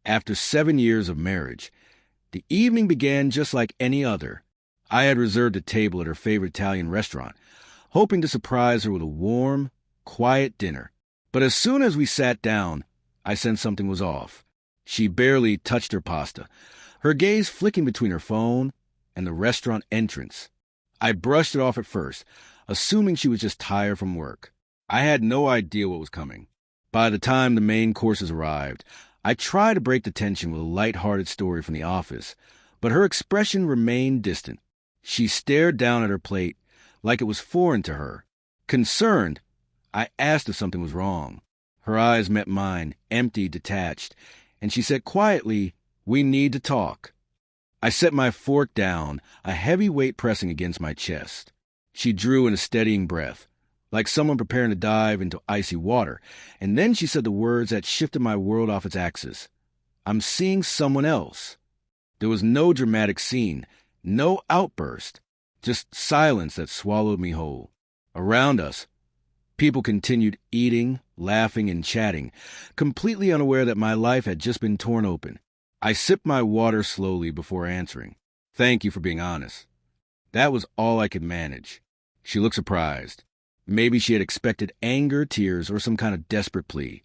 After 7 years of marriage, the evening began just like any other. I had reserved a table at her favorite Italian restaurant, hoping to surprise her with a warm, quiet dinner. But as soon as we sat down, I sensed something was off. She barely touched her pasta, her gaze flicking between her phone and the restaurant entrance. I brushed it off at first, assuming she was just tired from work. I had no idea what was coming. By the time the main courses arrived, I tried to break the tension with a light-hearted story from the office, but her expression remained distant. She stared down at her plate like it was foreign to her. Concerned, I asked if something was wrong. Her eyes met mine, empty, detached, and she said quietly, "We need to talk." I set my fork down, a heavy weight pressing against my chest. She drew in a steadying breath, like someone preparing to dive into icy water, and then she said the words that shifted my world off its axis. "I'm seeing someone else." There was no dramatic scene, no outburst, just silence that swallowed me whole. Around us, people continued eating, laughing, and chatting, completely unaware that my life had just been torn open. I sipped my water slowly before answering. "Thank you for being honest." That was all I could manage. She looked surprised. Maybe she had expected anger, tears, or some kind of desperate plea.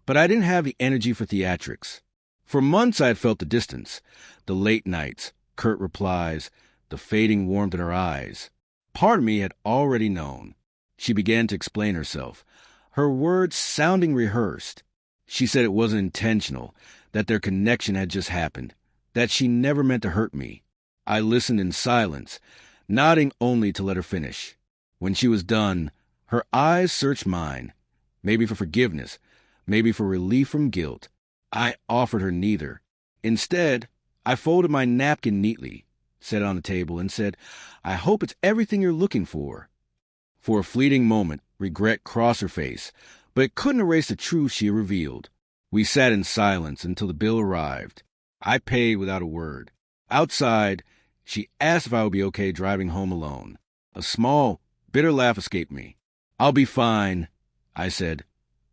But I didn't have the energy for theatrics. For months I had felt the distance, the late nights, curt replies, the fading warmth in her eyes. Part of me had already known. She began to explain herself, her words sounding rehearsed. She said it wasn't intentional, that their connection had just happened, that she never meant to hurt me. I listened in silence, nodding only to let her finish. When she was done, her eyes searched mine, maybe for forgiveness, maybe for relief from guilt. I offered her neither. Instead, I folded my napkin neatly, set it on the table, and said, "I hope it's everything you're looking for." For a fleeting moment, regret crossed her face, but it couldn't erase the truth she had revealed. We sat in silence until the bill arrived. I paid without a word. Outside, she asked if I would be okay driving home alone. A small, bitter laugh escaped me. "I'll be fine," I said,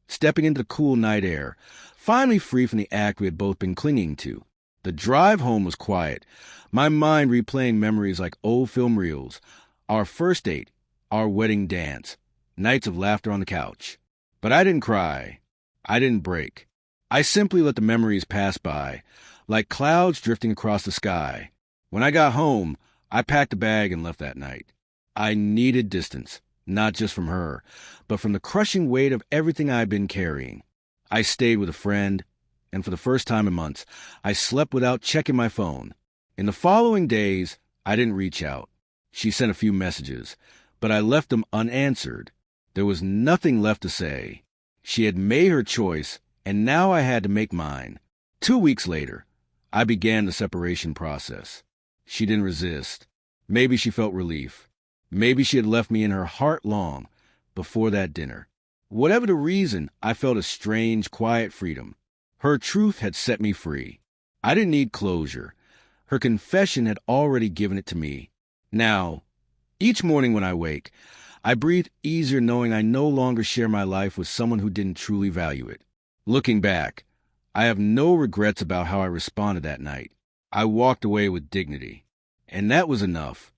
stepping into the cool night air, finally free from the act we had both been clinging to. The drive home was quiet, my mind replaying memories like old film reels, our first date, our wedding dance, nights of laughter on the couch. But I didn't cry. I didn't break. I simply let the memories pass by, like clouds drifting across the sky. When I got home, I packed a bag and left that night. I needed distance, not just from her, but from the crushing weight of everything I had been carrying. I stayed with a friend, and for the first time in months, I slept without checking my phone. In the following days, I didn't reach out. She sent a few messages, but I left them unanswered. There was nothing left to say. She had made her choice, and now I had to make mine. 2 weeks later, I began the separation process. She didn't resist. Maybe she felt relief. Maybe she had left me in her heart long before that dinner. Whatever the reason, I felt a strange, quiet freedom. Her truth had set me free. I didn't need closure. Her confession had already given it to me. Now, each morning when I wake, I breathe easier knowing I no longer share my life with someone who didn't truly value it. Looking back, I have no regrets about how I responded that night. I walked away with dignity, and that was enough.